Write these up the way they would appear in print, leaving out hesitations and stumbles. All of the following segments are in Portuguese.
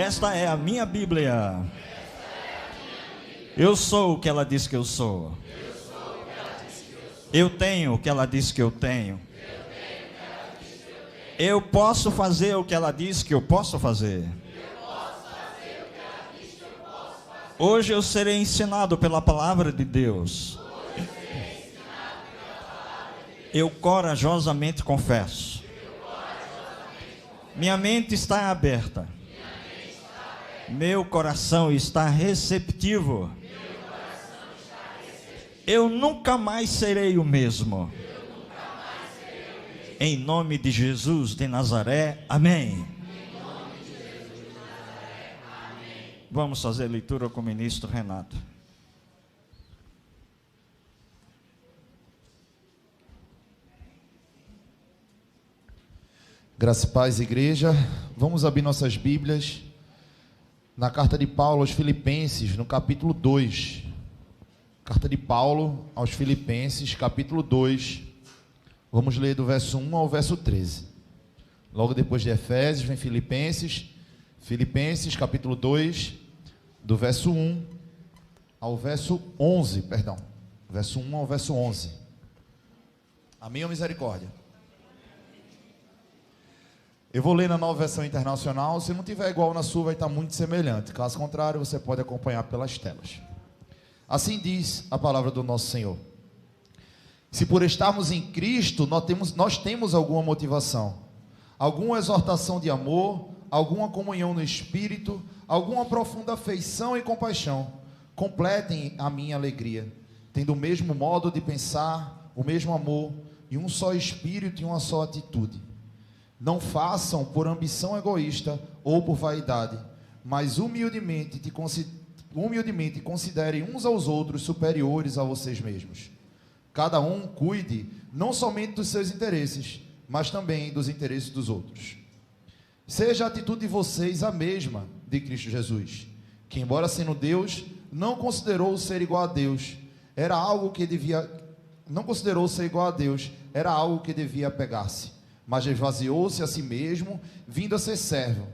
Esta é a minha Bíblia. Eu sou o que ela diz que eu sou. Eu tenho o que ela diz que eu tenho. Eu posso fazer o que ela diz que eu posso fazer. Hoje eu serei ensinado pela palavra de Deus. Eu corajosamente confesso. Minha mente está aberta. Meu coração está receptivo. Eu nunca mais serei o mesmo. Em nome de Jesus de Nazaré, amém. Vamos fazer leitura com o ministro Renato. Graça e paz, igreja. Vamos abrir nossas Bíblias na carta de Paulo aos Filipenses, no capítulo 2. Carta de Paulo aos Filipenses, capítulo 2. Vamos ler do verso 1 ao verso 13. Logo depois de Efésios, vem Filipenses. Filipenses, capítulo 2, do verso 1 ao verso 11, perdão. Verso 1 ao verso 11. Amém ou misericórdia? Eu vou ler na Nova Versão Internacional. Se não tiver igual na sua, vai estar muito semelhante. Caso contrário, você pode acompanhar pelas telas. Assim diz a palavra do nosso Senhor: se por estarmos em Cristo, nós temos alguma motivação, alguma exortação de amor, alguma comunhão no Espírito, alguma profunda afeição e compaixão, completem a minha alegria, tendo o mesmo modo de pensar, o mesmo amor, e um só Espírito e uma só atitude. Não façam por ambição egoísta ou por vaidade, mas humildemente considerem uns aos outros superiores a vocês mesmos. Cada um cuide não somente dos seus interesses, mas também dos interesses dos outros. Seja a atitude de vocês a mesma de Cristo Jesus, que, embora sendo Deus, não considerou ser igual a Deus, era algo que devia apegar-se, mas esvaziou-se a si mesmo, vindo a ser servo,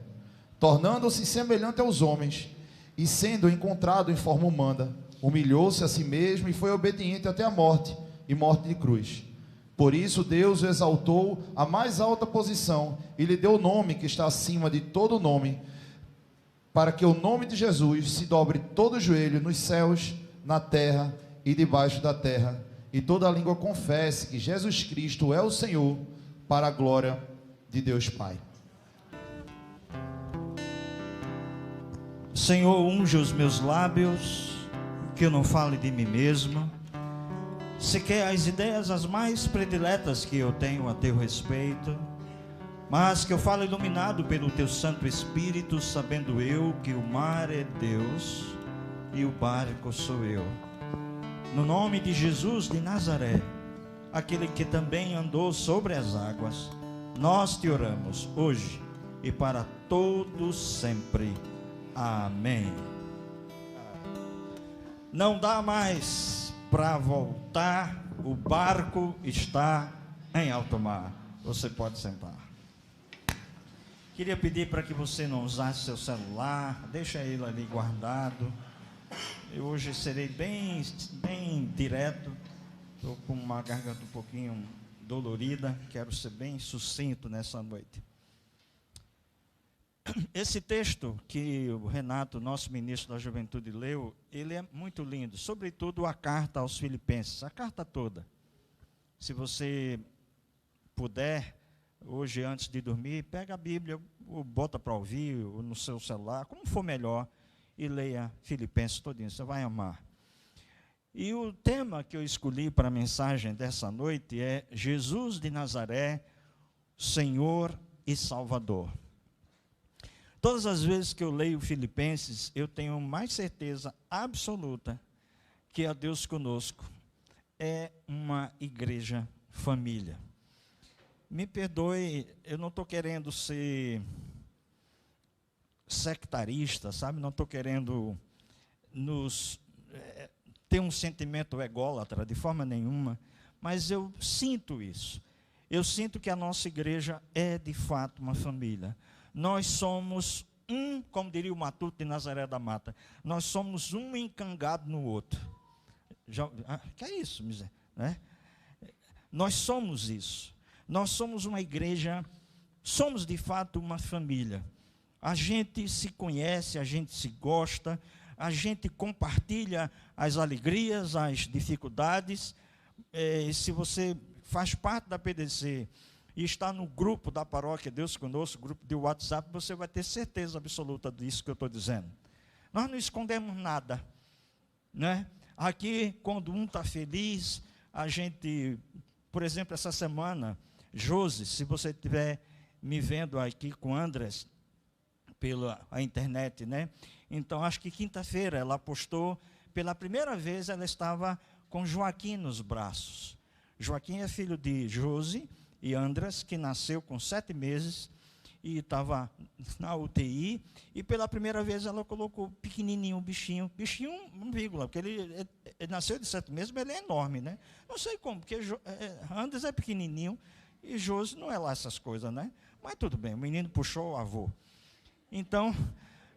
tornando-se semelhante aos homens, e sendo encontrado em forma humana, humilhou-se a si mesmo e foi obediente até a morte, e morte de cruz. Por isso Deus o exaltou à mais alta posição, e lhe deu o nome que está acima de todo nome, para que o nome de Jesus se dobre todo o joelho nos céus, na terra e debaixo da terra, e toda a língua confesse que Jesus Cristo é o Senhor, para a glória de Deus Pai. Senhor, unge os meus lábios, que eu não fale de mim mesmo, sequer as ideias as mais prediletas que eu tenho a teu respeito, mas que eu fale iluminado pelo teu Santo Espírito, sabendo eu que o mar é Deus e o barco sou eu. No nome de Jesus de Nazaré, aquele que também andou sobre as águas, nós te oramos hoje e para todos sempre. Amém. Não dá mais para voltar, o barco está em alto mar. Você pode sentar. Queria pedir para que você não usasse seu celular, deixa ele ali guardado. Eu hoje serei bem direto. Estou com uma garganta um pouquinho dolorida, quero ser bem sucinto nessa noite. Esse texto que o Renato, nosso ministro da Juventude, leu, ele é muito lindo, sobretudo a carta aos Filipenses, a carta toda. Se você puder, hoje antes de dormir, pega a Bíblia, ou bota para ouvir, ou no seu celular, como for melhor, e leia Filipenses todinho, você vai amar. E o tema que eu escolhi para a mensagem dessa noite é Jesus de Nazaré, Senhor e Salvador. Todas as vezes que eu leio Filipenses, eu tenho mais certeza absoluta que a Deus conosco é uma igreja família. Me perdoe, eu não estou querendo ser sectarista, sabe? Não estou querendo ter um sentimento ególatra de forma nenhuma, mas eu sinto isso. Eu sinto que a nossa igreja é de fato uma família. Nós somos como diria o Matuto de Nazaré da Mata, nós somos um encangado no outro. Que é isso, né? Nós somos isso. Nós somos uma igreja, somos de fato uma família. A gente se conhece, a gente se gosta, a gente compartilha as alegrias, as dificuldades. Se você faz parte da PDC e está no grupo da paróquia Deus Conosco, grupo de WhatsApp, você vai ter certeza absoluta disso que eu estou dizendo. Nós não escondemos nada, né? Aqui, quando um está feliz, a gente, por exemplo, essa semana, Josi, se você estiver me vendo aqui com Andrés, pela internet, né? Então, acho que quinta-feira ela postou, pela primeira vez ela estava com Joaquim nos braços. Joaquim é filho de Josi e Andrés, que nasceu com 7 meses e estava na UTI, e pela primeira vez ela colocou pequenininho, bichinho 1, porque ele nasceu de 7 meses, mas ele é enorme, né? Não sei como, porque Andrés é pequenininho e Josi não é lá essas coisas, né? Mas tudo bem, o menino puxou o avô. Então,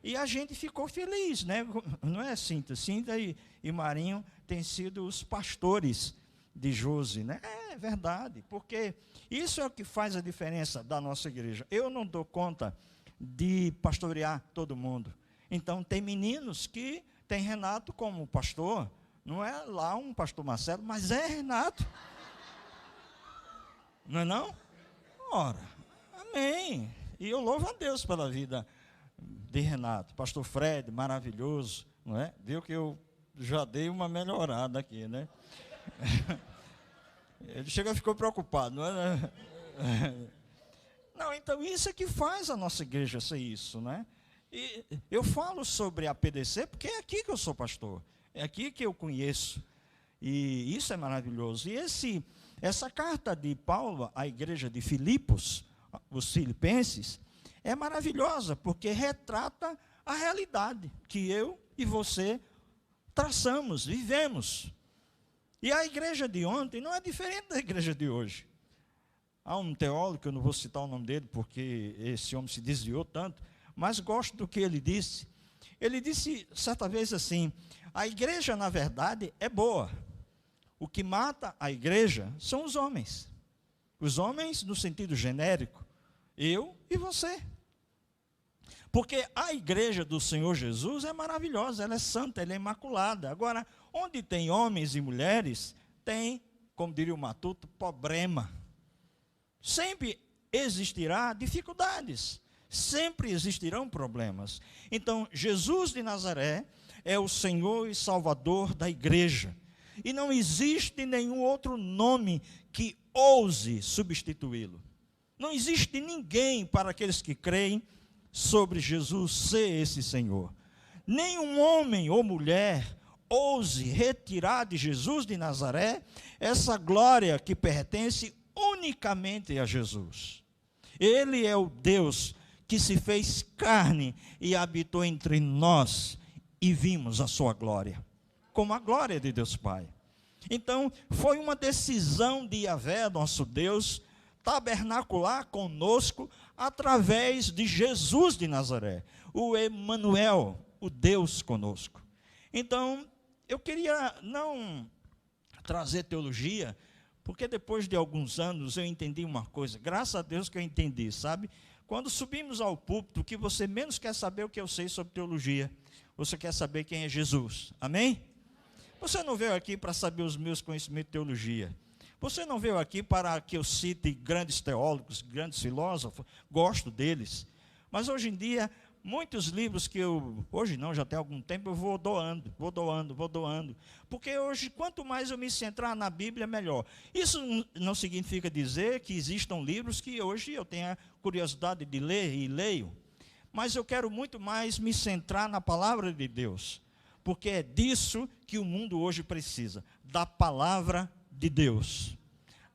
e a gente ficou feliz, né? Não é, Cíntia? Cíntia e Marinho têm sido os pastores de Josi, né? É verdade, porque isso é o que faz a diferença da nossa igreja. Eu não dou conta de pastorear todo mundo. Então, tem meninos que tem Renato como pastor, não é lá um pastor Marcelo, mas é Renato. Não é não? Ora, amém. E eu louvo a Deus pela vida de Renato. Pastor Fred, maravilhoso, não é? Viu que eu já dei uma melhorada aqui, né? Ele chega e ficou preocupado, não é? Não, então isso é que faz a nossa igreja ser isso, né? E eu falo sobre a PDC porque é aqui que eu sou pastor, é aqui que eu conheço, e isso é maravilhoso. E essa carta de Paulo à igreja de Filipos, os filipenses, é maravilhosa, porque retrata a realidade que eu e você traçamos, vivemos. E a igreja de ontem não é diferente da igreja de hoje. Há um teólogo, eu não vou citar o nome dele, porque esse homem se desviou tanto, mas gosto do que ele disse. Ele disse certa vez assim: a igreja, na verdade, é boa. O que mata a igreja são os homens. Os homens no sentido genérico, eu e você. Porque a igreja do Senhor Jesus é maravilhosa, ela é santa, ela é imaculada. Agora, onde tem homens e mulheres, tem, como diria o Matuto, problema. Sempre existirá dificuldades, sempre existirão problemas. Então, Jesus de Nazaré é o Senhor e Salvador da igreja. E não existe nenhum outro nome que ouse substituí-lo. Não existe ninguém para aqueles que creem sobre Jesus ser esse Senhor. Nenhum homem ou mulher ouse retirar de Jesus de Nazaré essa glória que pertence unicamente a Jesus. Ele é o Deus que se fez carne e habitou entre nós, e vimos a sua glória, como a glória de Deus Pai. Então, foi uma decisão de Yahvé, nosso Deus, tabernacular conosco através de Jesus de Nazaré, o Emanuel, o Deus conosco. Então, eu queria não trazer teologia, porque depois de alguns anos eu entendi uma coisa, graças a Deus que eu entendi, sabe? Quando subimos ao púlpito, o que você menos quer saber é o que eu sei sobre teologia, você quer saber quem é Jesus, amém? Você não veio aqui para saber os meus conhecimentos de teologia, você não veio aqui para que eu cite grandes teólogos, grandes filósofos, gosto deles, mas hoje em dia, muitos livros que hoje não, já tem algum tempo, eu vou doando, porque hoje, quanto mais eu me centrar na Bíblia, melhor. Isso não significa dizer que existam livros que hoje eu tenha curiosidade de ler e leio, mas eu quero muito mais me centrar na palavra de Deus, porque é disso que o mundo hoje precisa, da palavra de Deus,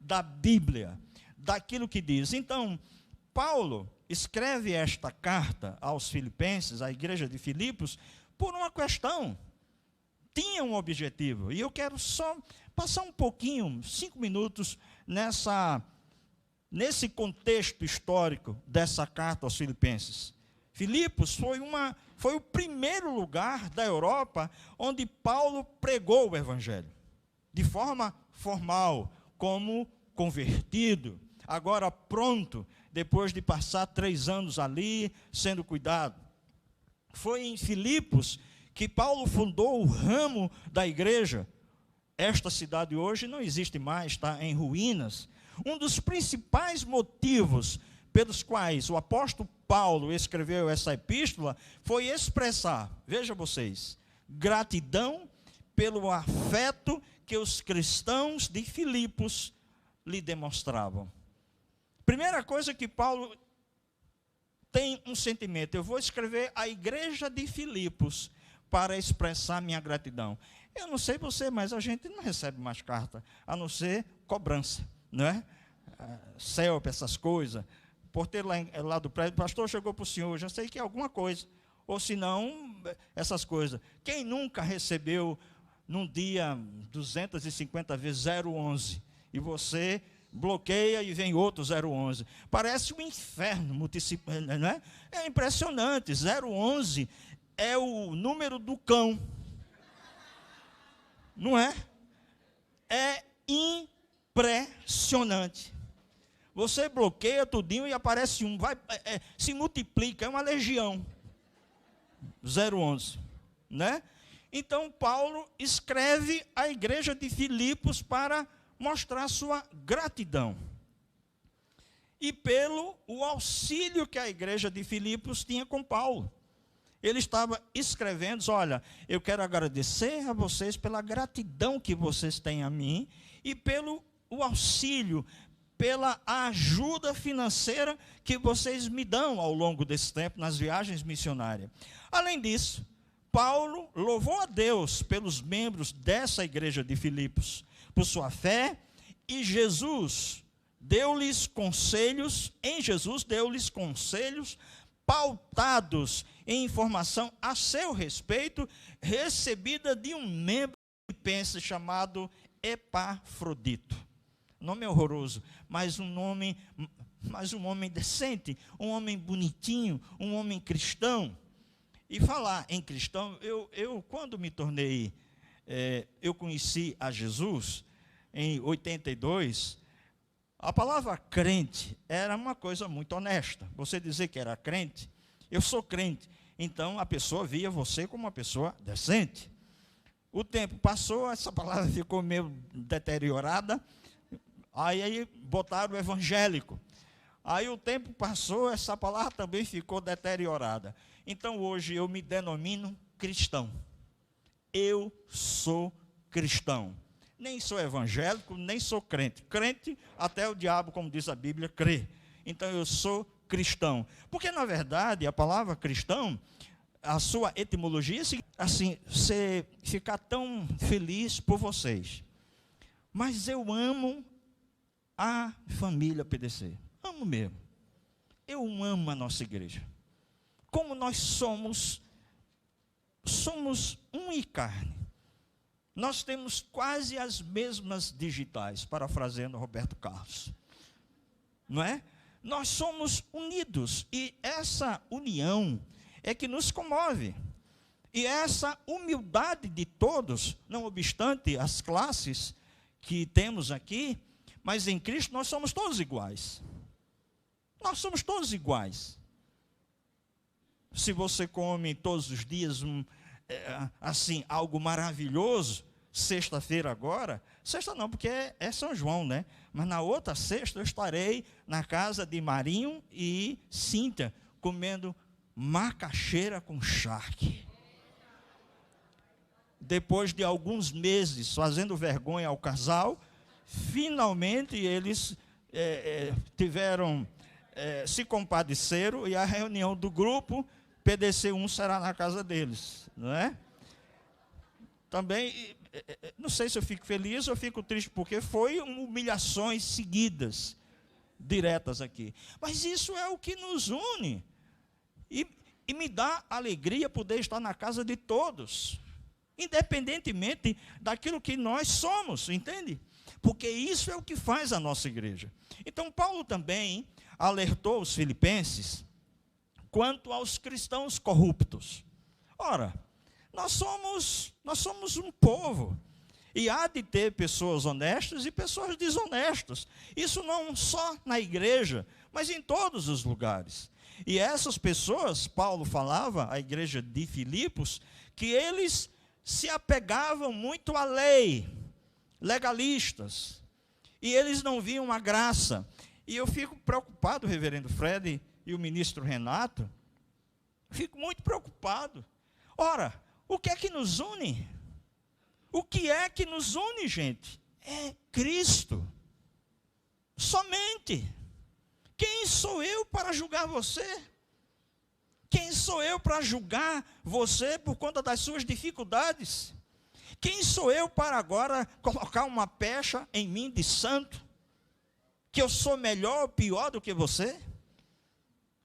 da Bíblia, daquilo que diz. Então, Paulo escreve esta carta aos filipenses, à igreja de Filipos, por uma questão, tinha um objetivo, e eu quero só passar um pouquinho, 5 minutos, nesse contexto histórico dessa carta aos filipenses. Filipos foi o primeiro lugar da Europa onde Paulo pregou o evangelho, de forma formal, como convertido, agora pronto, depois de passar 3 anos ali, sendo cuidado. Foi em Filipos que Paulo fundou o ramo da igreja. Esta cidade hoje não existe mais, está em ruínas. Um dos principais motivos pelos quais o apóstolo Paulo escreveu essa epístola foi expressar, veja vocês, gratidão pelo afeto que os cristãos de Filipos lhe demonstravam. Primeira coisa que Paulo tem um sentimento: eu vou escrever à igreja de Filipos para expressar minha gratidão. Eu não sei você, mas a gente não recebe mais carta, a não ser cobrança, não é? CELP, essas coisas. Porteiro lá do prédio, pastor, chegou para o senhor, já sei que é alguma coisa. Ou se não, essas coisas. Quem nunca recebeu num dia 250 vezes 011 e você bloqueia e vem outro 011? Parece um inferno, não é? É impressionante. 011 é o número do cão, não é? É impressionante. Você bloqueia tudinho e aparece um, se multiplica, é uma legião. 011, né? Então Paulo escreve à igreja de Filipos para mostrar sua gratidão. E pelo o auxílio que a igreja de Filipos tinha com Paulo. Ele estava escrevendo: olha, eu quero agradecer a vocês pela gratidão que vocês têm a mim e pelo o auxílio, pela ajuda financeira que vocês me dão ao longo desse tempo nas viagens missionárias. Além disso, Paulo louvou a Deus pelos membros dessa igreja de Filipos, por sua fé, e Jesus deu-lhes conselhos, pautados em informação a seu respeito, recebida de um membro filipense chamado Epafrodito. Nome horroroso, mas um homem decente, um homem bonitinho, um homem cristão. E falar em cristão, eu quando me tornei, eu conheci a Jesus em 82, a palavra crente era uma coisa muito honesta. Você dizer que era crente, eu sou crente, então a pessoa via você como uma pessoa decente. O tempo passou, essa palavra ficou meio deteriorada, aí botaram o evangélico. Aí o tempo passou, essa palavra também ficou deteriorada. Então hoje eu me denomino cristão. Eu sou cristão. Nem sou evangélico, nem sou crente. Crente, até o diabo, como diz a Bíblia, crê. Então eu sou cristão. Porque na verdade a palavra cristão, a sua etimologia é assim, você ficar tão feliz por vocês. Mas eu amo a família PDC. Amo mesmo. Eu amo a nossa igreja. Como nós somos um e carne. Nós temos quase as mesmas digitais, parafraseando Roberto Carlos. Não é? Nós somos unidos e essa união é que nos comove. E essa humildade de todos, não obstante as classes que temos aqui, mas em Cristo nós somos todos iguais. Nós somos todos iguais. Se você come todos os dias assim, algo maravilhoso, sexta-feira agora, sexta não, porque é São João, né? Mas na outra sexta eu estarei na casa de Marinho e Cíntia, comendo macaxeira com charque. Depois de alguns meses fazendo vergonha ao casal, finalmente eles se compadeceram e a reunião do grupo PDC1 será na casa deles, não é? Também, não sei se eu fico feliz ou fico triste, porque foi humilhações seguidas, diretas aqui. Mas isso é o que nos une. E me dá alegria poder estar na casa de todos, independentemente daquilo que nós somos, entende? Porque isso é o que faz a nossa igreja. Então, Paulo também alertou os filipenses quanto aos cristãos corruptos. Ora, nós somos um povo, e há de ter pessoas honestas e pessoas desonestas. Isso não só na igreja, mas em todos os lugares. E essas pessoas, Paulo falava, à igreja de Filipos, que eles se apegavam muito à lei, legalistas, e eles não viam a graça. E eu fico preocupado, reverendo Fred e o ministro Renato, fico muito preocupado. Ora, o que é que nos une? O que é que nos une, gente? É Cristo. Somente. Quem sou eu para julgar você? Quem sou eu para julgar você por conta das suas dificuldades? Quem sou eu para agora colocar uma pecha em mim de santo? Que eu sou melhor ou pior do que você?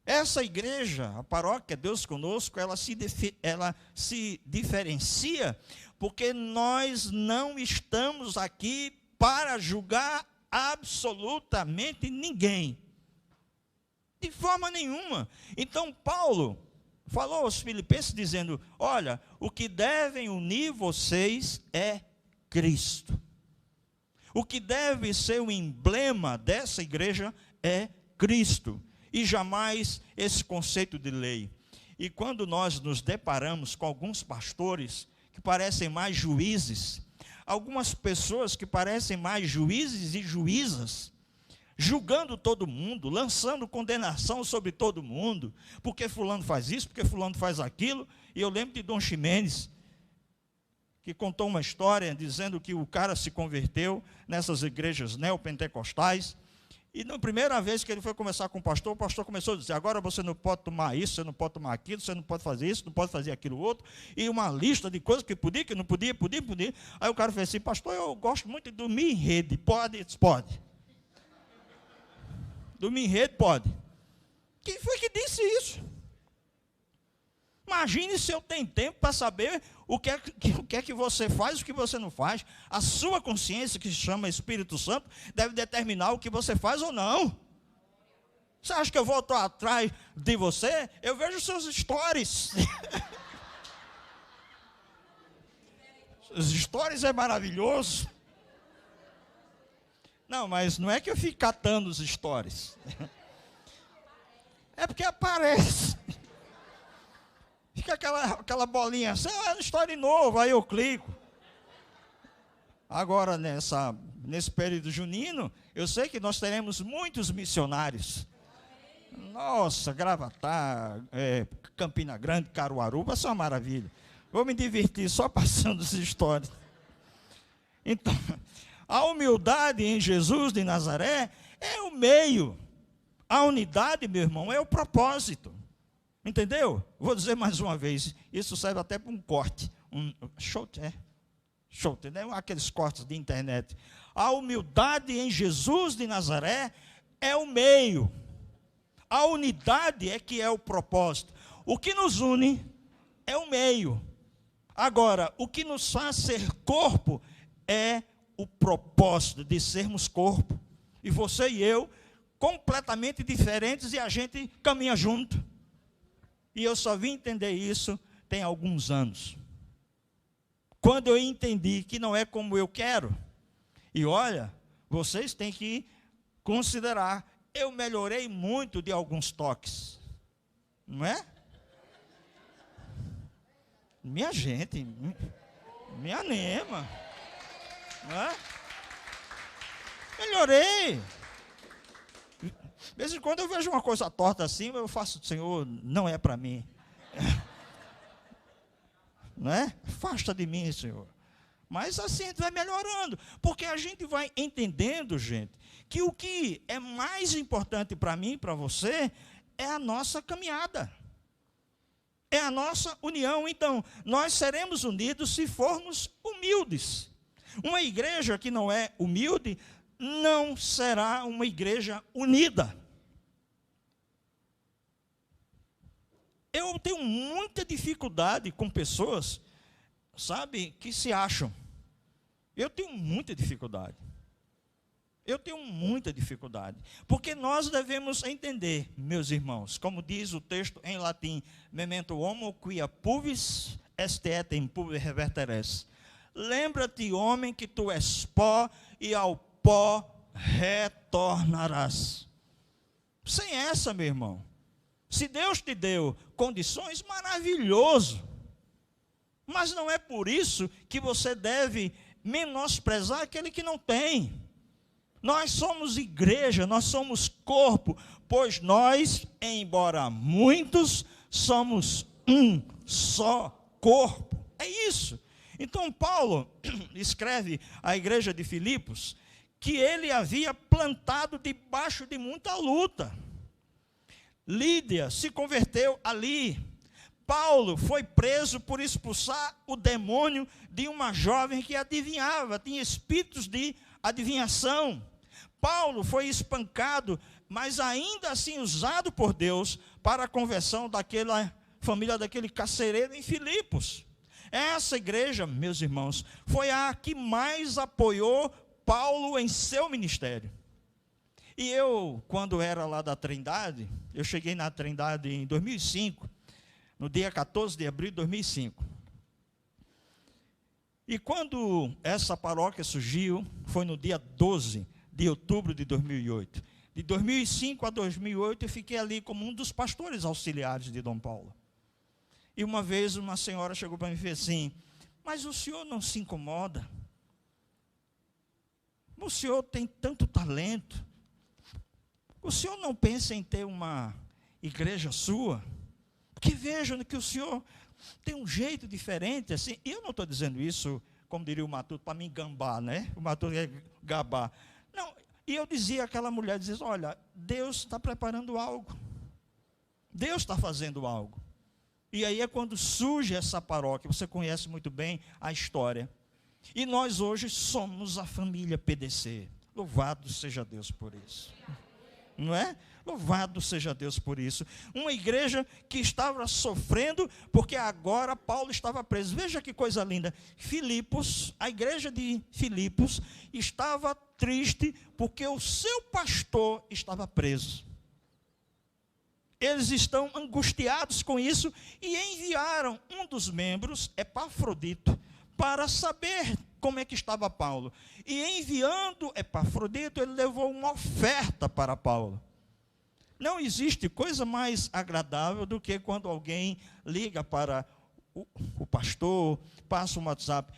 Essa igreja, a paróquia Deus Conosco, ela se diferencia porque nós não estamos aqui para julgar absolutamente ninguém. De forma nenhuma. Então, Paulo falou aos filipenses dizendo, olha, o que devem unir vocês é Cristo. O que deve ser o emblema dessa igreja é Cristo. E jamais esse conceito de lei. E quando nós nos deparamos com alguns pastores que parecem mais juízes, algumas pessoas que parecem mais juízes e juízas, julgando todo mundo, lançando condenação sobre todo mundo, porque fulano faz isso, porque fulano faz aquilo. E eu lembro de Dom Ximenes, que contou uma história dizendo que o cara se converteu nessas igrejas neopentecostais, e na primeira vez que ele foi conversar com o pastor começou a dizer, agora você não pode tomar isso, você não pode tomar aquilo, você não pode fazer isso, não pode fazer aquilo outro, e uma lista de coisas que podia, que não podia. Aí o cara fez assim, pastor, eu gosto muito de dormir em rede, pode? Pode. Dormir em rede, pode. Quem foi que disse isso? Imagine se eu tenho tempo para saber o que é que você faz, o que você não faz. A sua consciência, que se chama Espírito Santo, deve determinar o que você faz ou não. Você acha que eu vou estar atrás de você? Eu vejo seus stories. Os stories é maravilhoso. Não, mas não é que eu fico catando os stories. É porque aparece. Fica aquela bolinha assim, é um story novo, aí eu clico. Agora, nesse período junino, eu sei que nós teremos muitos missionários. Nossa, Gravatá, Campina Grande, Caruaru, vai ser uma maravilha. Vou me divertir só passando os stories. Então, a humildade em Jesus de Nazaré é o meio. A unidade, meu irmão, é o propósito. Entendeu? Vou dizer mais uma vez, isso serve até para um corte, short, né? Aqueles cortes de internet. A humildade em Jesus de Nazaré é o meio. A unidade é que é o propósito. O que nos une é o meio. Agora, o que nos faz ser corpo é o propósito de sermos corpo. E você e eu, completamente diferentes, e a gente caminha junto. E eu só vim entender isso tem alguns anos. Quando eu entendi que não é como eu quero. E olha, vocês têm que considerar, eu melhorei muito de alguns toques. Não é? Minha gente, me anima. Não é? Melhorei. De vez em quando eu vejo uma coisa torta assim, eu faço, Senhor, não é para mim. Não é? Afasta de mim, Senhor. Mas assim a gente vai melhorando, porque a gente vai entendendo, gente, que o que é mais importante para mim e para você é a nossa caminhada. É a nossa união. Então, nós seremos unidos se formos humildes. Uma igreja que não é humilde não será uma igreja unida. Eu tenho muita dificuldade com pessoas, sabe, que se acham. Eu tenho muita dificuldade. Eu tenho muita dificuldade, porque nós devemos entender, meus irmãos, como diz o texto em latim, memento homo quia pulvis est et in pulve reverteres. Lembra-te, homem, que tu és pó e ao pó retornarás. Sem essa, meu irmão, se Deus te deu condições, maravilhoso, mas não é por isso que você deve menosprezar aquele que não tem. Nós somos igreja, nós somos corpo, pois nós, embora muitos, somos um só corpo. É isso. Então Paulo escreve à igreja de Filipos que ele havia plantado debaixo de muita luta. Lídia se converteu ali. Paulo foi preso por expulsar o demônio de uma jovem que adivinhava, tinha espíritos de adivinhação. Paulo foi espancado, mas ainda assim usado por Deus para a conversão daquela família, daquele carcereiro em Filipos. Essa igreja, meus irmãos, foi a que mais apoiou Paulo em seu ministério. E eu, quando era lá da Trindade, eu cheguei na Trindade em 2005, no dia 14 de abril de 2005. E quando essa paróquia surgiu, foi no dia 12 de outubro de 2008. De 2005 a 2008, eu fiquei ali como um dos pastores auxiliares de Dom Paulo. E uma vez uma senhora chegou para mim e fez assim: mas o senhor não se incomoda? O senhor tem tanto talento. O senhor não pensa em ter uma igreja sua? Porque vejam que o senhor tem um jeito diferente, assim. E eu não estou dizendo isso, como diria o Matuto, para me gambar, né? O Matuto é gabar. Não, e eu dizia àquela mulher, dizia: olha, Deus está preparando algo. Deus está fazendo algo. E aí é quando surge essa paróquia, você conhece muito bem a história. E nós hoje somos a família PDC. Louvado seja Deus por isso. Não é? Louvado seja Deus por isso. Uma igreja que estava sofrendo, porque agora Paulo estava preso. Veja que coisa linda. Filipos, a igreja de Filipos, estava triste, porque o seu pastor estava preso. Eles estão angustiados com isso e enviaram um dos membros, Epafrodito, para saber como é que estava Paulo. E enviando Epafrodito, ele levou uma oferta para Paulo. Não existe coisa mais agradável do que quando alguém liga para o pastor, passa um WhatsApp,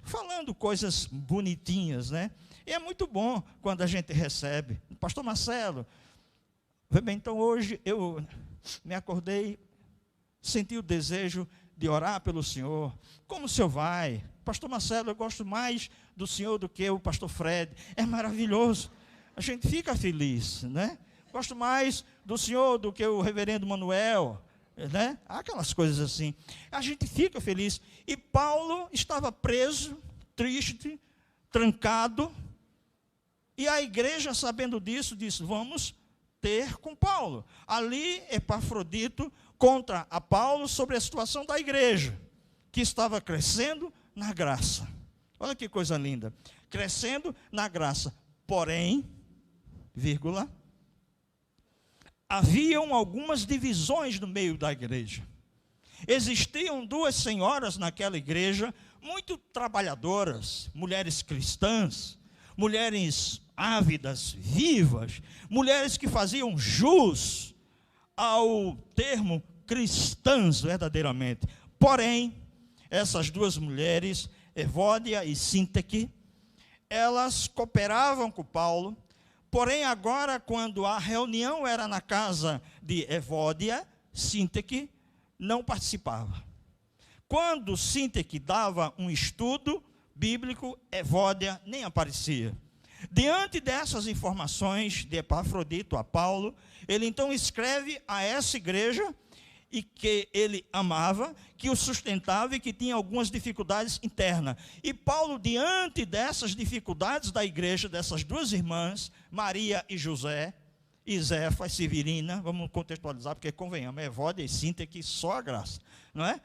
falando coisas bonitinhas, né? E é muito bom quando a gente recebe. Pastor Marcelo, vê bem, então hoje eu me acordei, senti o desejo de orar pelo senhor. Como o senhor vai? Pastor Marcelo, eu gosto mais do senhor do que o pastor Fred. É maravilhoso. A gente fica feliz, né? Gosto mais do senhor do que o reverendo Manuel, né? Aquelas coisas assim. A gente fica feliz. E Paulo estava preso, triste, trancado. E a igreja, sabendo disso, disse: vamos ter com Paulo. Ali, Epafrodito contra a Paulo sobre a situação da igreja, que estava crescendo na graça. Olha que coisa linda. Crescendo na graça. Porém, vírgula, haviam algumas divisões no meio da igreja. Existiam duas senhoras naquela igreja, muito trabalhadoras, mulheres cristãs, mulheres ávidas, vivas, mulheres que faziam jus ao termo cristãs verdadeiramente. Porém, essas duas mulheres, Evódia e Sínteque, elas cooperavam com Paulo. Porém, agora, quando a reunião era na casa de Evódia, Sínteque não participava. Quando Sínteque dava um estudo bíblico, Evódia nem aparecia. Diante dessas informações de Epafrodito a Paulo, ele então escreve a essa igreja, e que ele amava, que o sustentava e que tinha algumas dificuldades internas. E Paulo, diante dessas dificuldades da igreja, dessas duas irmãs, Maria e José, e Zefa e Severina, vamos contextualizar, porque convenhamos, Evódia e Sínteque, só a graça, não é?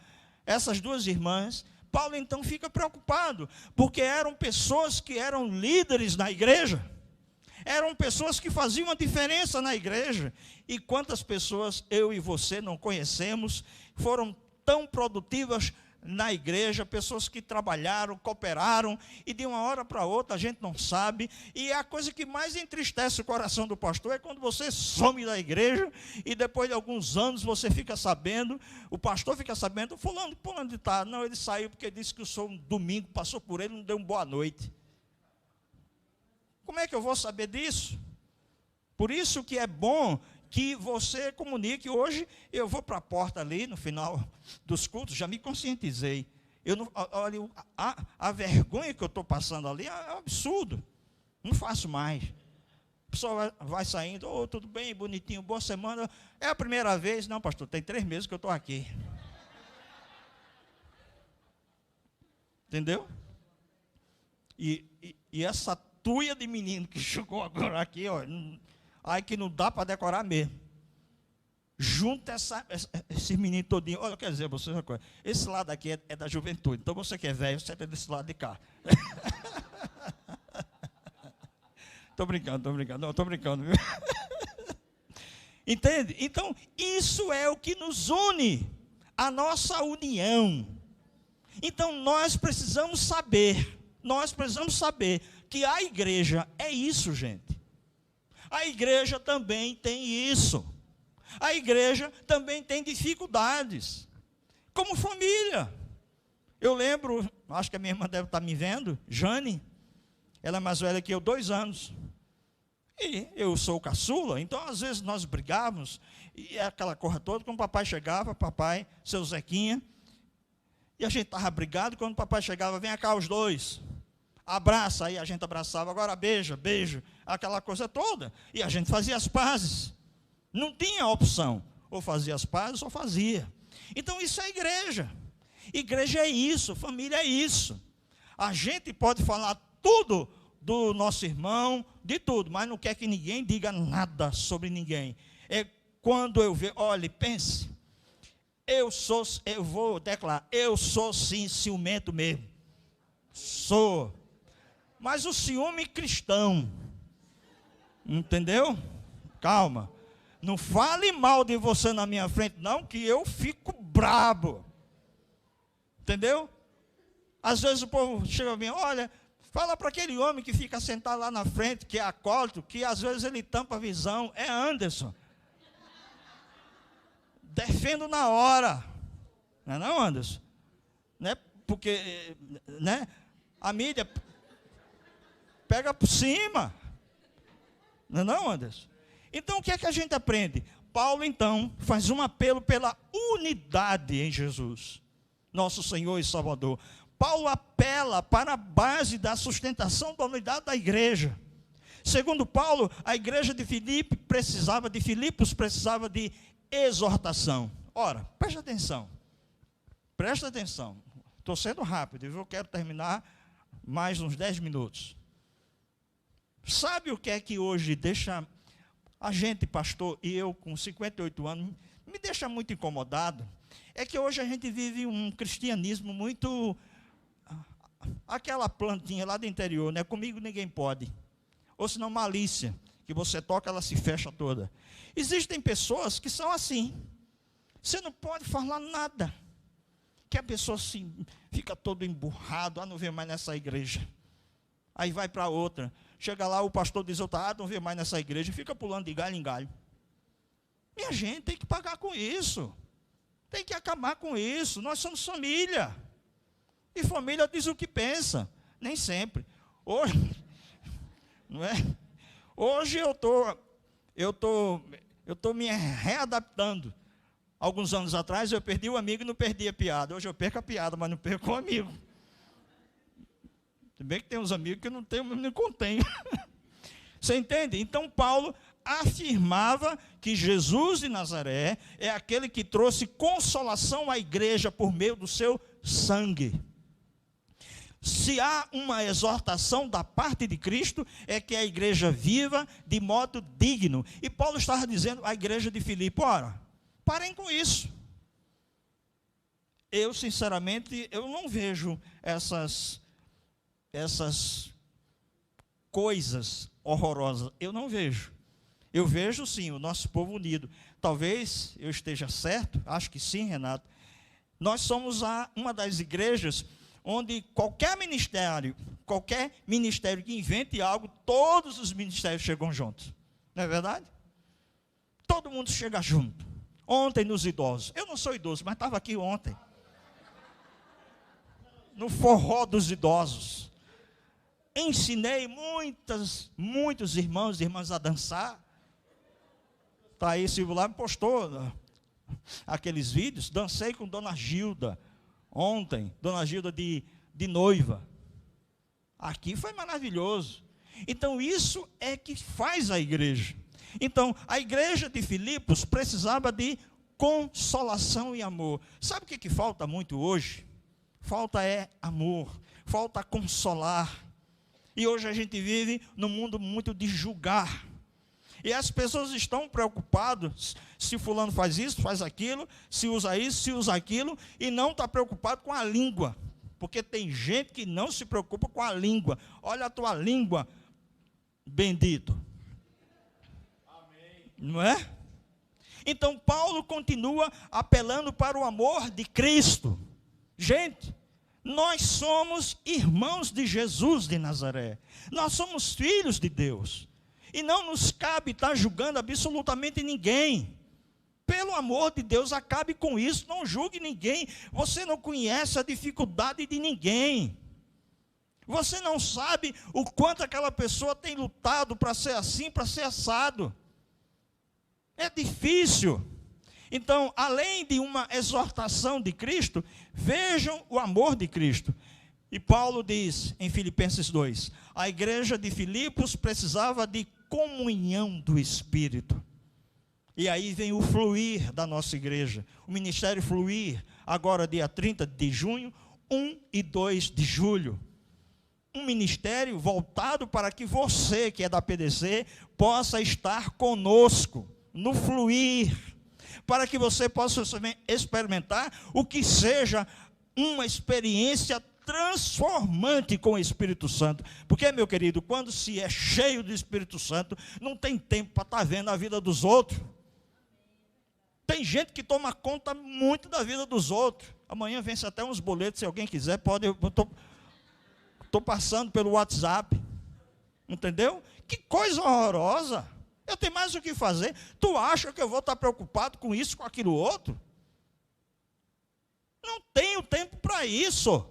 Essas duas irmãs, Paulo então fica preocupado, porque eram pessoas que eram líderes na igreja, eram pessoas que faziam a diferença na igreja. E quantas pessoas eu e você não conhecemos, foram tão produtivas na igreja, pessoas que trabalharam, cooperaram, e de uma hora para outra a gente não sabe. E a coisa que mais entristece o coração do pastor é quando você some da igreja e depois de alguns anos você fica sabendo, o pastor fica sabendo, fulano de tal, não, ele saiu porque disse que o senhor um domingo passou por ele e não deu uma boa noite. Como é que eu vou saber disso? Por isso que é bom que você comunique. Hoje eu vou para a porta ali, no final dos cultos, já me conscientizei. Eu não, olha, a vergonha que eu estou passando ali é absurdo. Não faço mais. A pessoa vai saindo, tudo bem, bonitinho, boa semana. É a primeira vez? Não, pastor, tem 3 meses que eu estou aqui. Entendeu? E essa tuia de menino que chegou agora aqui, ó, aí que não dá para decorar mesmo. Junta esse menino todinho. Olha, eu quero dizer a vocês uma coisa. Esse lado aqui é da juventude. Então você que é velho, você é desse lado de cá. Estou brincando. Não, estou brincando. Entende? Então, isso é o que nos une. A nossa união. Então, nós precisamos saber que a igreja é isso, gente. A igreja também tem isso. A igreja também tem dificuldades. Como família. Eu lembro, acho que a minha irmã deve estar me vendo, Jane. Ela é mais velha que eu, 2 anos. E eu sou o caçula, então às vezes nós brigávamos. E aquela coisa toda, quando o papai chegava, papai, seu Zequinha. E a gente estava brigado, quando o papai chegava, vem cá os dois. Abraça, aí a gente abraçava, agora beija, beijo, aquela coisa toda. E a gente fazia as pazes. Não tinha opção. Ou fazia as pazes, ou fazia. Então isso é igreja. Igreja é isso, família é isso. A gente pode falar tudo do nosso irmão, de tudo, mas não quer que ninguém diga nada sobre ninguém. É quando eu vejo, olhe, pense, eu vou declarar, eu sou sim ciumento mesmo. Sou. Mas o ciúme cristão, entendeu? Calma, não fale mal de você na minha frente não, que eu fico brabo, entendeu? Às vezes o povo chega a mim, olha, fala para aquele homem que fica sentado lá na frente, que é acólito, que às vezes ele tampa a visão, é Anderson. Defendo na hora, não é não, Anderson? Né? Porque, né? A mídia pega por cima. Não é não, Anderson? Então, o que é que a gente aprende? Paulo, então, faz um apelo pela unidade em Jesus, nosso Senhor e Salvador. Paulo apela para a base da sustentação da unidade da igreja. Segundo Paulo, a igreja de Filipos precisava de exortação. Ora, presta atenção. Presta atenção. Estou sendo rápido, eu quero terminar mais uns 10 minutos. Sabe o que é que hoje deixa a gente, pastor, e eu com 58 anos, me deixa muito incomodado? É que hoje a gente vive um cristianismo muito... aquela plantinha lá do interior, né? Comigo ninguém pode. Ou senão malícia, que você toca, ela se fecha toda. Existem pessoas que são assim. Você não pode falar nada. Que a pessoa assim, fica todo emburrado, não vê mais nessa igreja. Aí vai para outra. Chega lá, o pastor diz outra, não vê mais nessa igreja, fica pulando de galho em galho. Minha gente, tem que pagar com isso. Tem que acabar com isso. Nós somos família. E família diz o que pensa. Nem sempre. Hoje, não é? Hoje eu tô me readaptando. Alguns anos atrás eu perdi o amigo e não perdi a piada. Hoje eu perco a piada, mas não perco o amigo. Se bem que tem uns amigos que eu não contenho. Você entende? Então Paulo afirmava que Jesus de Nazaré é aquele que trouxe consolação à igreja por meio do seu sangue. Se há uma exortação da parte de Cristo, é que a igreja viva de modo digno. E Paulo estava dizendo à igreja de Filipe, ora, parem com isso. eu sinceramente, eu não vejo essas coisas horrorosas, eu não vejo. Eu vejo sim o nosso povo unido. Talvez eu esteja certo, acho que sim, Renato. Nós somos uma das igrejas onde qualquer ministério que invente algo, todos os ministérios chegam juntos. Não é verdade? Todo mundo chega junto. Ontem nos idosos. Eu não sou idoso, mas estava aqui ontem. No forró dos idosos. Ensinei muitos irmãos e irmãs a dançar. Está aí, Silvio lá me postou aqueles vídeos. Dancei com Dona Gilda ontem. Dona Gilda de noiva. Aqui foi maravilhoso. Então isso é que faz a igreja. Então a igreja de Filipos precisava de consolação e amor. Sabe o que falta muito hoje? Falta amor, falta consolar. E hoje a gente vive num mundo muito de julgar. E as pessoas estão preocupadas se fulano faz isso, faz aquilo, se usa isso, se usa aquilo, e não está preocupado com a língua. Porque tem gente que não se preocupa com a língua. Olha a tua língua, bendito. Amém. Não é? Então Paulo continua apelando para o amor de Cristo. Gente, nós somos irmãos de Jesus de Nazaré. Nós somos filhos de Deus. E não nos cabe estar julgando absolutamente ninguém. Pelo amor de Deus, acabe com isso, não julgue ninguém. Você não conhece a dificuldade de ninguém. Você não sabe o quanto aquela pessoa tem lutado para ser assim, para ser assado. É difícil. Então, além de uma exortação de Cristo, vejam o amor de Cristo. E Paulo diz em Filipenses 2, a igreja de Filipos precisava de comunhão do Espírito. E aí vem o fluir da nossa igreja, o ministério fluir, agora dia 30 de junho, 1 e 2 de julho. Um ministério voltado para que você, que é da PDC, possa estar conosco, no fluir, para que você possa experimentar o que seja uma experiência transformante com o Espírito Santo. Porque, meu querido, quando se é cheio do Espírito Santo, não tem tempo para estar vendo a vida dos outros. Tem gente que toma conta muito da vida dos outros. Amanhã vence até uns boletos, se alguém quiser, pode. Eu estou passando pelo WhatsApp. Entendeu? Que coisa horrorosa. Eu tenho mais o que fazer. Tu acha que eu vou estar preocupado com isso, com aquilo outro? Não tenho tempo para isso.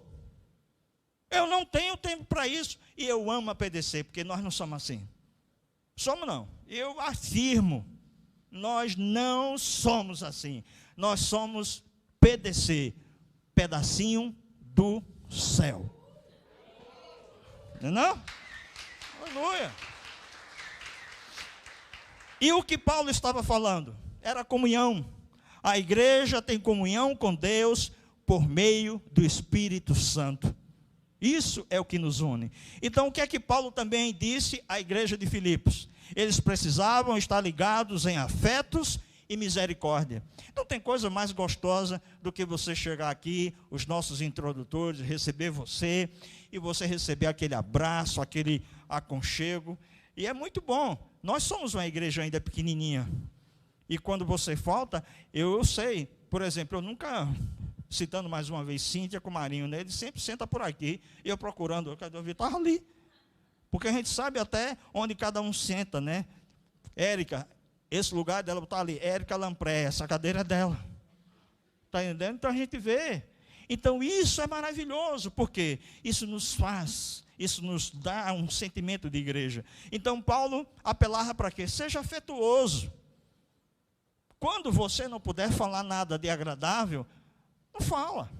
Eu não tenho tempo para isso. E eu amo a PDC, porque nós não somos assim. Somos não. Eu afirmo. Nós não somos assim. Nós somos PDC, pedacinho do céu. Não? Aleluia. E o que Paulo estava falando? Era comunhão. A igreja tem comunhão com Deus por meio do Espírito Santo. Isso é o que nos une. Então, o que é que Paulo também disse à igreja de Filipos? Eles precisavam estar ligados em afetos e misericórdia. Não tem coisa mais gostosa do que você chegar aqui, os nossos introdutores, receber você, e você receber aquele abraço, aquele aconchego. E é muito bom. Nós somos uma igreja ainda pequenininha. E quando você falta, eu sei, por exemplo, eu nunca, citando mais uma vez Cíntia com Marinho, né? Ele sempre senta por aqui, e eu procurando, cadê o Vitor? Estava ali. Porque a gente sabe até onde cada um senta, né? Érica, esse lugar dela está ali, Érica Lampré, essa cadeira é dela. Está entendendo? Então a gente vê. Então isso é maravilhoso, porque isso nos faz, isso nos dá um sentimento de igreja. Então Paulo apelava para quê? Seja afetuoso. Quando você não puder falar nada de agradável, não fala.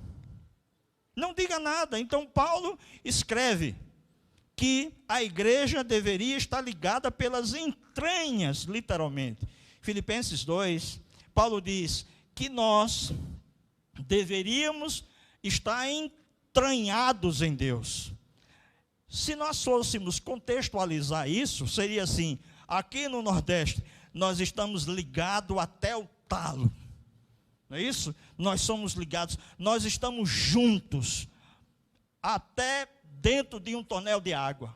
Não diga nada. Então Paulo escreve que a igreja deveria estar ligada pelas entranhas, literalmente. Filipenses 2, Paulo diz que nós deveríamos estar entranhados em Deus. Se nós fôssemos contextualizar isso, seria assim: aqui no Nordeste, nós estamos ligados até o talo. não é isso? Nós somos ligados, nós estamos juntos, até dentro de um tonel de água.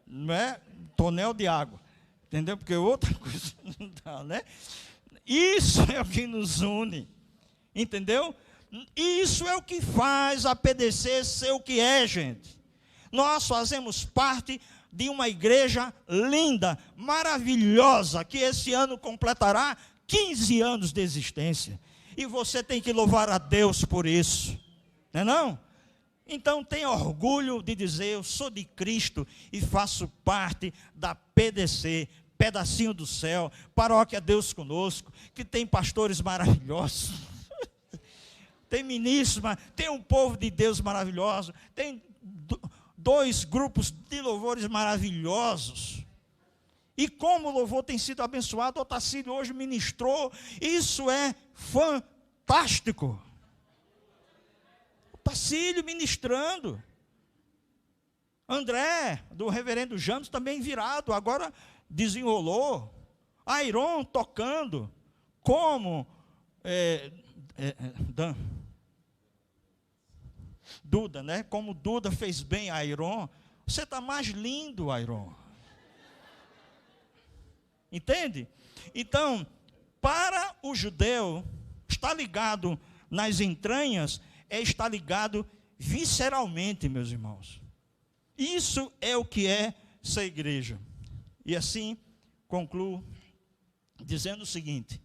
Não é? Tonel de água, entendeu? Porque outra coisa não dá, né? Isso é o que nos une, entendeu? Isso é o que faz a PDC ser o que é, gente. Nós fazemos parte de uma igreja linda, maravilhosa, que esse ano completará 15 anos de existência. E você tem que louvar a Deus por isso, não é não? Então tenha orgulho de dizer, eu sou de Cristo e faço parte da PDC, Pedacinho do Céu, Paróquia Deus Conosco, que tem pastores maravilhosos, tem ministros, tem um povo de Deus maravilhoso, tem 2 grupos de louvores maravilhosos. E como o louvor tem sido abençoado, o Otacílio hoje ministrou, isso é fantástico. Otacílio ministrando. André, do reverendo James, também virado, agora desenrolou. Airon tocando, como Duda, né? Como Duda fez bem a Airon. Você está mais lindo, Airon. Entende? Então, para o judeu, estar ligado nas entranhas é estar ligado visceralmente, meus irmãos. Isso é o que é ser igreja. E assim, concluo dizendo o seguinte: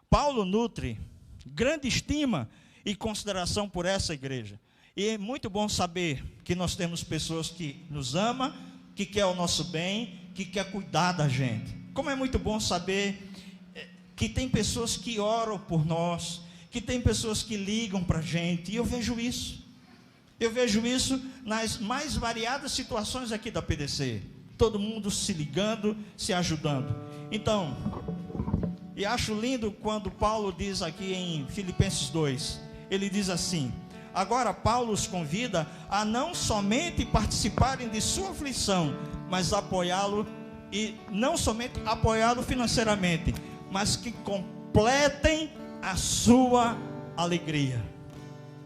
Paulo nutre grande estima e consideração por essa igreja. E é muito bom saber que nós temos pessoas que nos amam, que quer o nosso bem, que quer cuidar da gente. Como é muito bom saber que tem pessoas que oram por nós, que tem pessoas que ligam para a gente, e eu vejo isso. Eu vejo isso nas mais variadas situações aqui da PDC. Todo mundo se ligando, se ajudando. Então, e acho lindo quando Paulo diz aqui em Filipenses 2, ele diz assim: agora Paulo os convida a não somente participarem de sua aflição, mas apoiá-lo, e não somente apoiá-lo financeiramente, mas que completem a sua alegria.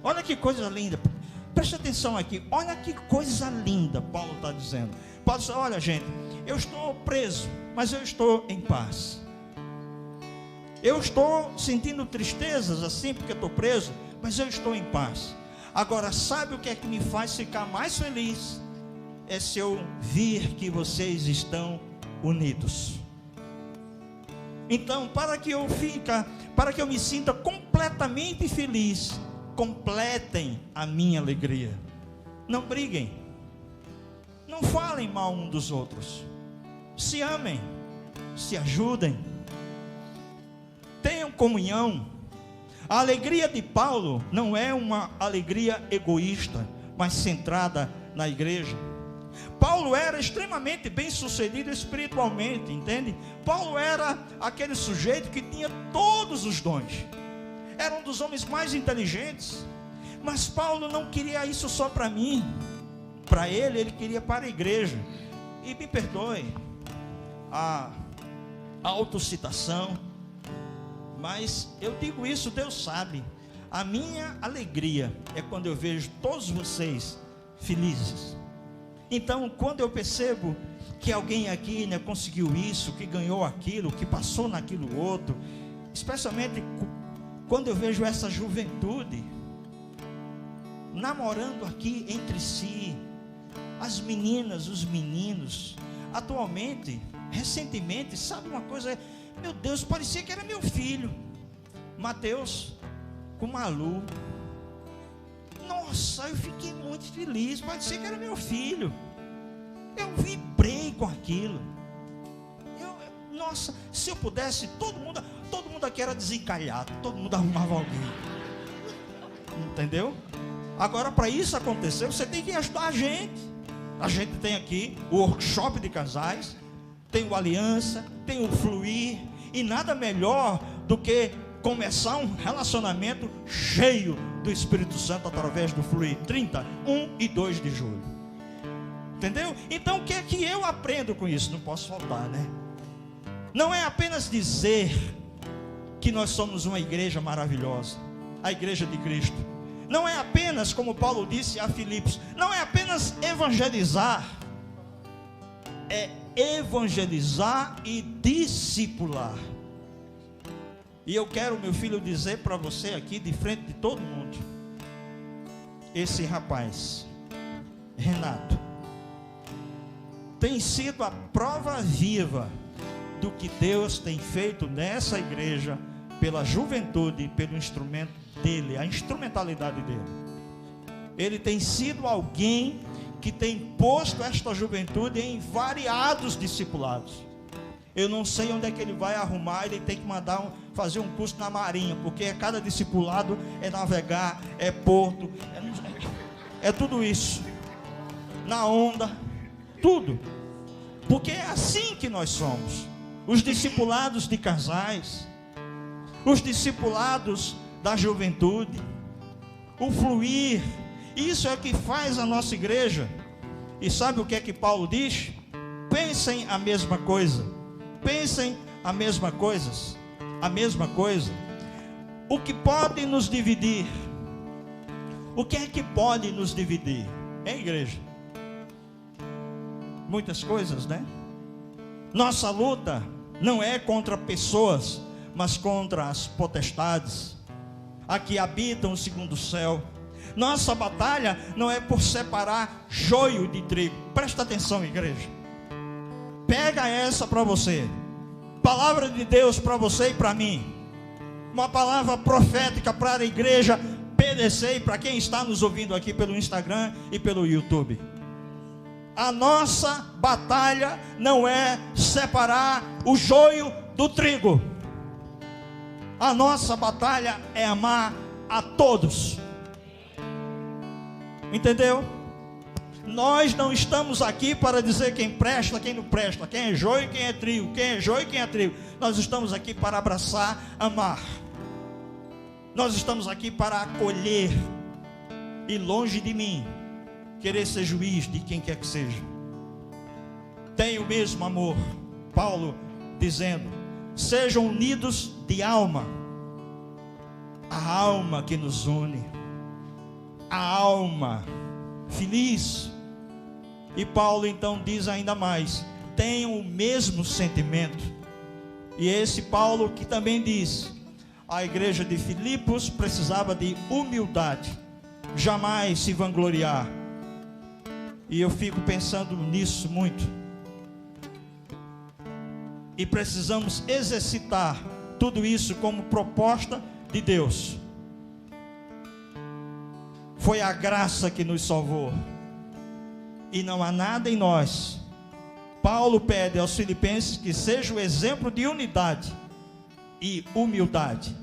Olha que coisa linda, preste atenção aqui, olha que coisa linda Paulo está dizendo. Paulo diz: olha gente, eu estou preso, mas eu estou em paz. Eu estou sentindo tristezas assim, porque estou preso, mas eu estou em paz. Agora, sabe o que é que me faz ficar mais feliz? É se eu vir que vocês estão unidos. Então, para que eu me sinta completamente feliz, completem a minha alegria. Não briguem, não falem mal um dos outros, se amem, se ajudem, tenham comunhão. A alegria de Paulo não é uma alegria egoísta, mas centrada na igreja. Paulo era extremamente bem sucedido espiritualmente, entende? Paulo era aquele sujeito que tinha todos os dons, era um dos homens mais inteligentes. Mas Paulo não queria isso só para mim, para ele queria para a igreja. E me perdoe a autocitação, mas eu digo isso, Deus sabe, a minha alegria é quando eu vejo todos vocês felizes. Então, quando eu percebo que alguém aqui, né, conseguiu isso, que ganhou aquilo, que passou naquilo outro, especialmente quando eu vejo essa juventude namorando aqui entre si, as meninas, os meninos, atualmente, recentemente, sabe uma coisa, meu Deus, parecia que era meu filho, Mateus com Malu. Nossa, eu fiquei muito feliz, parecia que era meu filho, eu vibrei com aquilo. Nossa, se eu pudesse, todo mundo aqui era desencalhado, todo mundo arrumava alguém, entendeu? Agora, para isso acontecer, você tem que ajudar a gente. A gente tem aqui o workshop de casais, tem o Aliança, tem o Fluir, e nada melhor do que começar um relacionamento cheio do Espírito Santo através do Fluir 30, 1 e 2 de julho. Entendeu? Então o que é que eu aprendo com isso? Não posso faltar, né? Não é apenas dizer que nós somos uma igreja maravilhosa, a igreja de Cristo. Não é apenas, como Paulo disse a Filipos, não é apenas evangelizar, é evangelizar e discipular. E eu quero, meu filho, dizer para você aqui, de frente de todo mundo, esse rapaz, Renato, tem sido a prova viva do que Deus tem feito nessa igreja, pela juventude, pelo instrumento dele, a instrumentalidade dele. Ele tem sido alguém que tem posto esta juventude em variados discipulados. Eu não sei onde é que ele vai arrumar, ele tem que fazer um curso na Marinha, porque cada discipulado é navegar, é porto, é tudo isso, na onda, tudo, porque é assim que nós somos. Os discipulados de casais, os discipulados da juventude, o fluir, isso é o que faz a nossa igreja. E sabe o que é que Paulo diz? Pensem a mesma coisa, pensem a mesma coisa. O que pode nos dividir? O que é que pode nos dividir? É igreja. Muitas coisas, né? Nossa luta não é contra pessoas, mas contra as potestades, a que habitam o segundo céu. Nossa batalha não é por separar joio de trigo. Presta atenção, igreja. Pega essa para você. Palavra de Deus para você e para mim. Uma palavra profética para a igreja PDC e para quem está nos ouvindo aqui pelo Instagram e pelo YouTube. A nossa batalha não é separar o joio do trigo. A nossa batalha é amar a todos. Entendeu? Nós não estamos aqui para dizer quem presta, quem não presta, quem é joio e quem é trigo, quem é joio e quem é trigo. Nós estamos aqui para abraçar, amar. Nós estamos aqui para acolher. E longe de mim querer ser juiz de quem quer que seja. Tem o mesmo amor. Paulo dizendo: sejam unidos de alma. A alma que nos une, a alma feliz. E Paulo então diz ainda mais: tenham o mesmo sentimento. E esse Paulo que também diz: a igreja de Filipos precisava de humildade, jamais se vangloriar. E eu fico pensando nisso muito. E precisamos exercitar tudo isso como proposta de Deus. Foi a graça que nos salvou, e não há nada em nós. Paulo pede aos filipenses que seja o exemplo de unidade e humildade.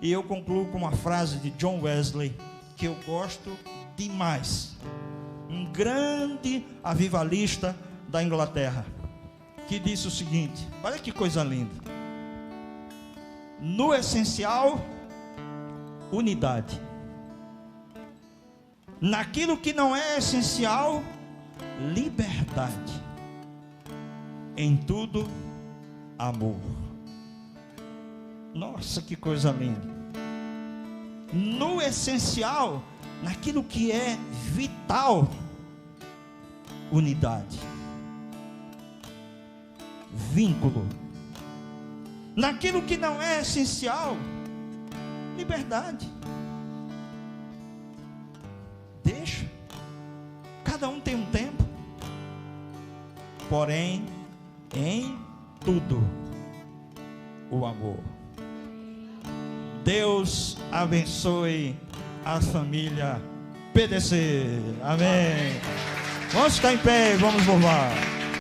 E eu concluo com uma frase de John Wesley, que eu gosto demais. Um grande avivalista da Inglaterra, que disse o seguinte: olha que coisa linda. No essencial, unidade. Naquilo que não é essencial, liberdade. Em tudo, amor. Nossa, que coisa linda. No essencial, naquilo que é vital, unidade, vínculo. Naquilo que não é essencial, liberdade. Deixa. Cada um tem um tempo. Porém, em tudo, o amor. Deus abençoe a família PDC. Amém. Vamos ficar em pé e vamos louvar.